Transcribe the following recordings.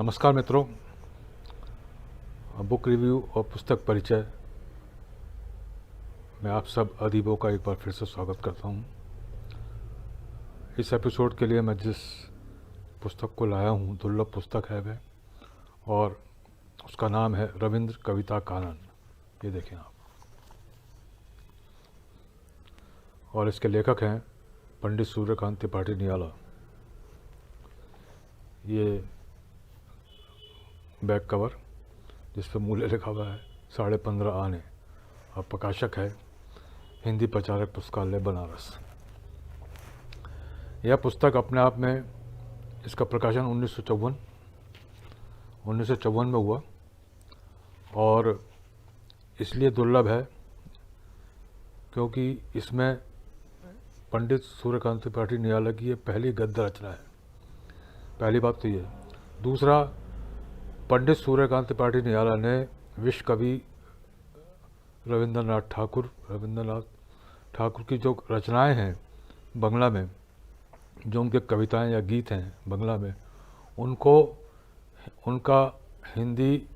नमस्कार मित्रों, book review और पुस्तक परिचय में आप सब अदीबों का एक बार फिर से स्वागत करता हूं। इस एपिसोड के लिए मैं जिस पुस्तक को लाया हूं, दुर्लभ पुस्तक है वह, और उसका नाम है रविंद्र कविता कानन। ये देखें आप। और इसके लेखक हैं पंडित सूर्यकांत त्रिपाठी नियाला। ये बैक कवर जिस पर मूल्य लिखा हुआ है 15.5 आने, और प्रकाशक है हिंदी प्रचारक पुस्तकालय बनारस। यह पुस्तक अपने आप में, इसका प्रकाशन 1954 में हुआ और इसलिए दुर्लभ है क्योंकि इसमें पंडित सूर्यकांत त्रिपाठी नियाला की ये पहली गद्य रचना है। पहली बात तो ये। दूसरा, पंडित सूर्यकांत त्रिपाठी नियाला ने विश्व कवि रविंद्रनाथ ठाकुर की जो रचनाएं हैं बंगला में, जो उनके कविताएं या गीत हैं बंगला में, उनका हिंदी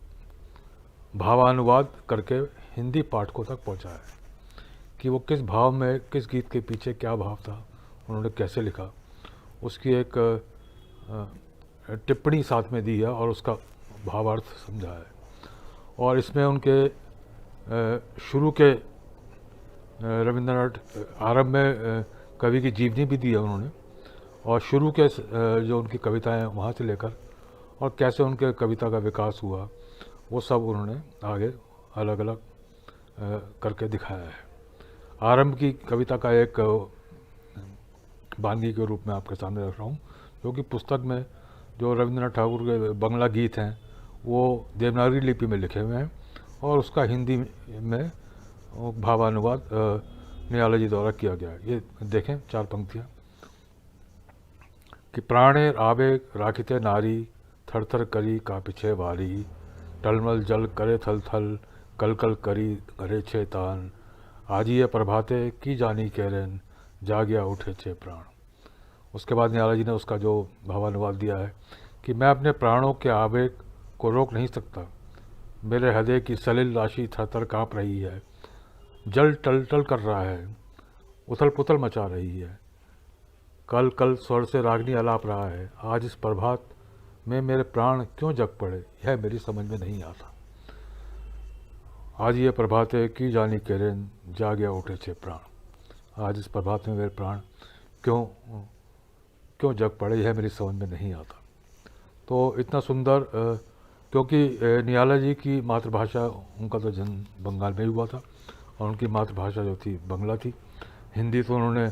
भावानुवाद करके हिंदी पाठकों तक पहुंचाया है कि वो किस भाव में, किस गीत के पीछे क्या भाव था, उन्होंने कैसे लिखा, उसकी एक टिप्पणी साथ में दी है और उसका भावार्थ समझा है। और इसमें उनके शुरू के रविंद्रनाथ आरंभ में कवि की जीवनी भी दी है उन्होंने, और शुरू के जो उनकी कविताएं वहाँ से लेकर और कैसे उनके कविता का विकास हुआ वो सब उन्होंने आगे अलग अलग करके दिखाया है। आरंभ की कविता का एक बानगी के रूप में आपके सामने रख रहा हूँ, जो कि पुस्तक में जो रविंद्रनाथ ठाकुर के बंगला गीत हैं वो देवनागरी लिपि में लिखे हुए हैं और उसका हिंदी में भावानुवाद नियाला जी द्वारा किया गया है। ये देखें 4 पंक्तियाँ कि प्राणे आवे राखिते नारी, थर थर करी का पिछे वारी, टलमल जल करे थल थल, कल कल करी करे छे तान, आजिए प्रभाते की जानी केरन, जागिया उठे छे प्राण। उसके बाद नियाला जी ने उसका जो भावानुवाद दिया है कि मैं अपने प्राणों के आवेग को रोक नहीं सकता, मेरे हृदय की सलिल राशि थर थर काँप रही है, जल टल टल कर रहा है, उथल पुथल मचा रही है, कल कल स्वर से रागनी अलाप रहा है, आज इस प्रभात में मेरे प्राण क्यों जग पड़े, यह मेरी समझ में नहीं आता। आज ये प्रभाते की जानी केरन, जागिया उठे छे प्राण। आज इस प्रभात में मेरे प्राण क्यों जग पड़े, यह मेरी समझ में नहीं आता। तो इतना सुंदर, क्योंकि नियाला जी की मातृभाषा, उनका तो जन्म बंगाल में ही हुआ था और उनकी मातृभाषा जो थी बंगला थी। हिंदी तो उन्होंने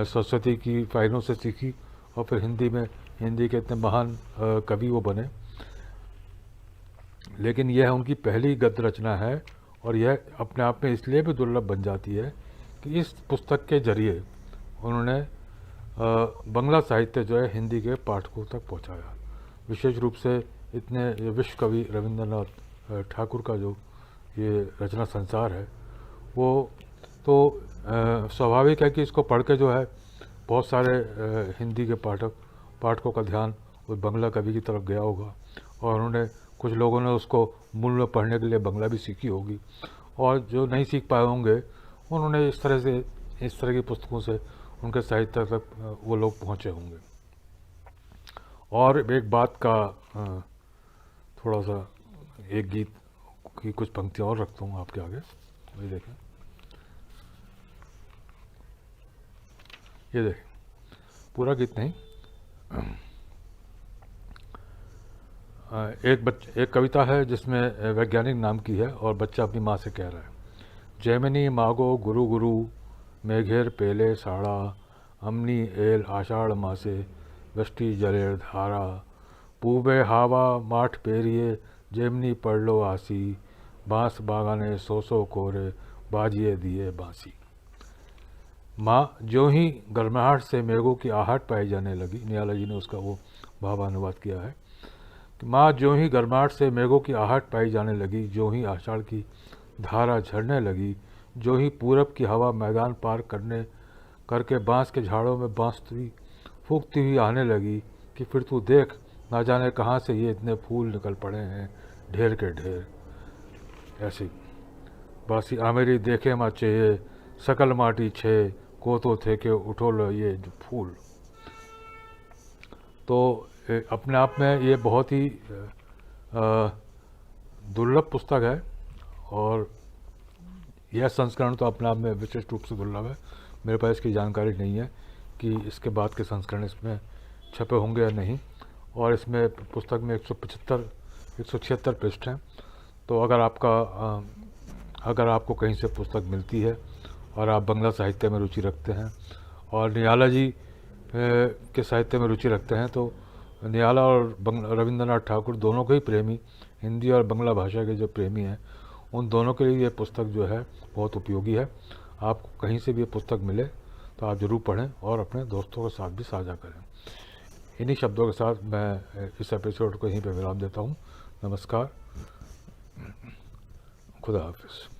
सरस्वती की फाइलों से सीखी और फिर हिंदी के इतने महान कवि वो बने। लेकिन यह उनकी पहली गद्य रचना है और यह अपने आप में इसलिए भी दुर्लभ बन जाती है कि इस पुस्तक के जरिए उन्होंने बंगला साहित्य जो है हिंदी के पाठकों तक पहुंचाया। विशेष रूप से इतने विश्व कवि रविंद्रनाथ ठाकुर का जो ये रचना संसार है वो तो स्वाभाविक है कि इसको पढ़ के जो है बहुत सारे हिंदी के पाठकों का ध्यान उस बंगला कवि की तरफ गया होगा और उन्होंने, कुछ लोगों ने उसको मूल में पढ़ने के लिए बंगला भी सीखी होगी, और जो नहीं सीख पाए होंगे उन्होंने इस तरह की पुस्तकों से उनके साहित्य तक वो लोग पहुँचे होंगे। और एक बात का थोड़ा सा, एक गीत की कुछ पंक्तियाँ और रखता हूँ आपके आगे। ये देखें, पूरा गीत नहीं, एक कविता है जिसमें वैज्ञानिक नाम की है और बच्चा अपनी माँ से कह रहा है, जैमिनी मागो गुरु गुरु, मेघेर पेले साड़ा, अमनी एल आषाढ़ मासे, वृष्टि जलेर धारा, पूबे हावा माठ पेरिए, जेमनी पड़लो आसी, बांस बागाने सो कोरे, बाजिए दिए बांसी। माँ जो ही गर्माहट से मेघों की आहट पाई जाने लगी, नियाला जी ने उसका वो भावानुवाद किया है कि माँ जो ही गर्माहट से मेघों की आहट पाई जाने लगी, जो ही आषाढ़ की धारा झरने लगी, जो ही पूरब की हवा मैदान पार करके बांस के झाड़ों में बांसुरी फूंकती हुई आने लगी कि फिर तू देख ना जाने कहाँ से ये इतने फूल निकल पड़े हैं, ढेर के ढेर। ऐसी बासी आमेरी देखे माचे, सकल माटी छे, को तो थे कि उठो लो ये जो फूल। तो अपने आप में ये बहुत ही दुर्लभ पुस्तक है, और यह संस्करण तो अपने आप में विशिष्ट रूप से दुर्लभ है। मेरे पास इसकी जानकारी नहीं है कि इसके बाद के संस्करण इसमें छपे होंगे या नहीं। और इसमें पुस्तक में 176 पृष्ठ हैं। तो अगर आपको कहीं से पुस्तक मिलती है और आप बंगला साहित्य में रुचि रखते हैं और निराला जी के साहित्य में रुचि रखते हैं, तो निराला और रविंद्रनाथ ठाकुर दोनों के ही प्रेमी, हिंदी और बांग्ला भाषा के जो प्रेमी हैं, उन दोनों के लिए ये पुस्तक जो है बहुत उपयोगी है। आपको कहीं से भी ये पुस्तक मिले तो आप ज़रूर पढ़ें और अपने दोस्तों के साथ भी साझा करें। इन्हीं शब्दों के साथ मैं इस एपिसोड को यहीं पर विराम देता हूँ। नमस्कार, खुदा हाफिज़।